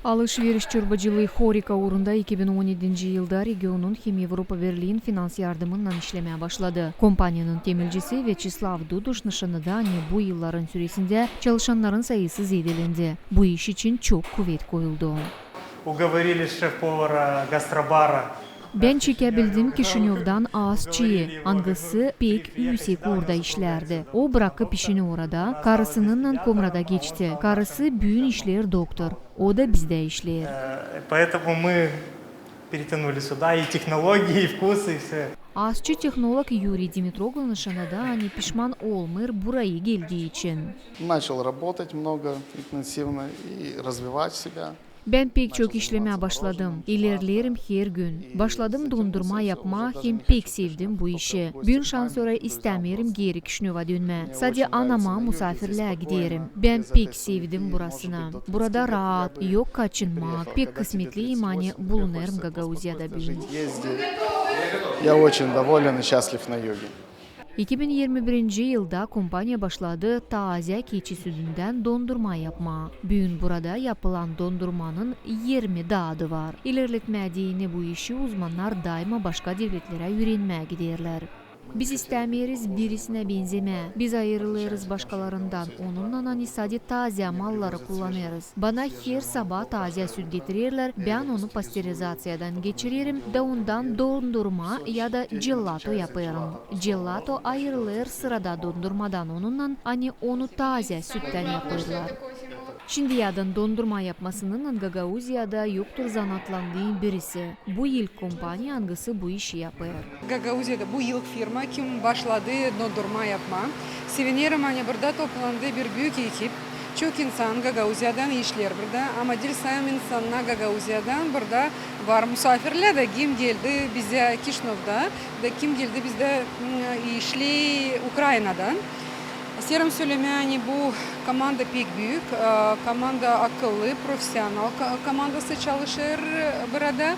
Alış-veriş çorbacılığı Horika uğrunda 2017-yılda regionun Hem Avrupa Birliği'nin finans yardımından işlemeye başladı. Kompanyanın temelcisi Vyacheslav Dudush nişanıda bu yılların süresinde çalışanların sayısı zedelendi. Bu iş için çok kuvvet koyuldu. Уговорили шеф-повара гастробара. Ben çekebildim Kişinyov'dan ağızçıyı. Angısı pek yüksek orada işlerdi. O bırakıp işini orada, karısının komrada geçti. Karısı büyün işler doktor. O da bizde işler. Поэтому мы перетянули сюда и технологии, и вкусы, и все. Ağızçı texnolog Yuriy Dimitroglu nişanıda pişman olmır burayı geldiği için. Начал работать много, интенсивно и развивать себя. Ben pek çok işlemeye başladım. İlerlerim her gün. Başladım dondurma yapma, hem pek sevdim bu işi. Bir şans sonra istemiyorum geri Kişinyov'a dönme. Sadece anama misafirliğe giderim. Ben pek sevdim burasını. Burada rahat, yok kaçınmak. Pek kısmetliyim hani bulunurum Gagauzya'da bugün. Я очень доволен и счастлив на юге. 2021 yılda kompanya başladı taze keçi sütünden dondurma yapma. Bugün burada yapılan dondurmanın 20 adı var. İlerletmediğini bu işi uzmanlar daima başka devletlere öğrenmeye giderler. Biz istemiyoruz birisine benzeme. Biz ayrılırız başkalarından. Onunla sadece taze malları kullanırız. Bana her sabah taze süt getirirler. Ben onu pastörizasyondan geçiririm de ondan dondurma ya da gelato yaparım. Gelato ayrılır sırada dondurmadan onunla onu taze sütten yaparlar. Şimdiyadan dondurma yapmasının Gagauzya'da yoktur zanatlandığı birisi. Bu yıl kompanya angısı bu işi yapıyor. Gagauzya'da bu yıl firma kim başladı dondurma yapma. Sevinirim burada toplandı bir büyük ekip. Çok insan Gagauzya'dan işler burada ama değil sayım insanlar Gagauzya'dan burada var. Misafirler de kim geldi bize Kişinyov'da da kim geldi bizde işli Ukrayna'dan. Serum söylemeye bu komanda pek büyük, komanda akıllı, profesyonel komandası çalışır burada.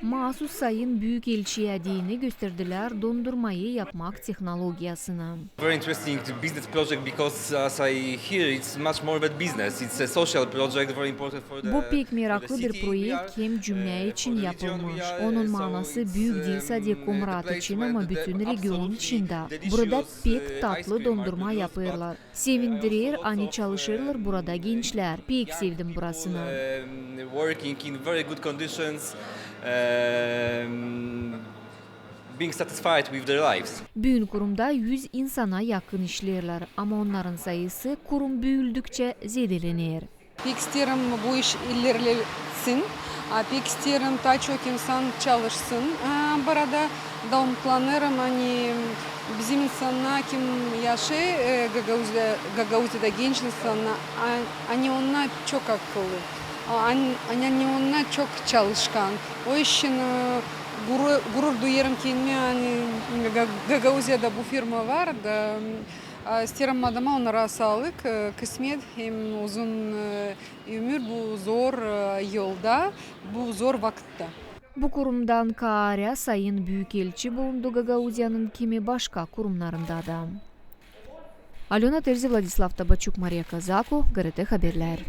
Mahsus Sayın Büyükelçiye dini gösterdiler dondurmayı yapmak teknolojisini. Very interesting business project because as I hear it's much more about business. It's a social project very important for the. Bu pek meraklı bir proje hem cümle için yapılmış. Onun manası büyük değil sadece Komrat için ama bütün region içinde. Burada pek tatlı dondurma yapıyorlar. Sevindirir çalışırlar burada gençler. Pek sevdim burasını. Working in very good conditions. Being satisfied with their lives. Bugün kurumda 100 insana yakın işlerler ama onların sayısı kurum büyüldükçe zedelenir. Pek isterim bu iş ilerlesin. Pek isterim daha çok insan çalışsın. Burada planlarım bizim insanlar kim yaşıyor Gagauzya'da genç insanlar onlar çok akıllı. Onlar çok çalışkan. O işin gurur duyarım ki Gagauzya'da bu firma var da isterim adama onlara sağlık, kısmet hem uzun ömür bu zor yolda, bu zor vakitte. Bu kurumdan Kara Sayın Büyükelçi bulundu Gagauzya'nın kimi başka kurumlarında da. Alena Terzi, Vladislav Tabachuk, Maria Kazako, GRT Haberler.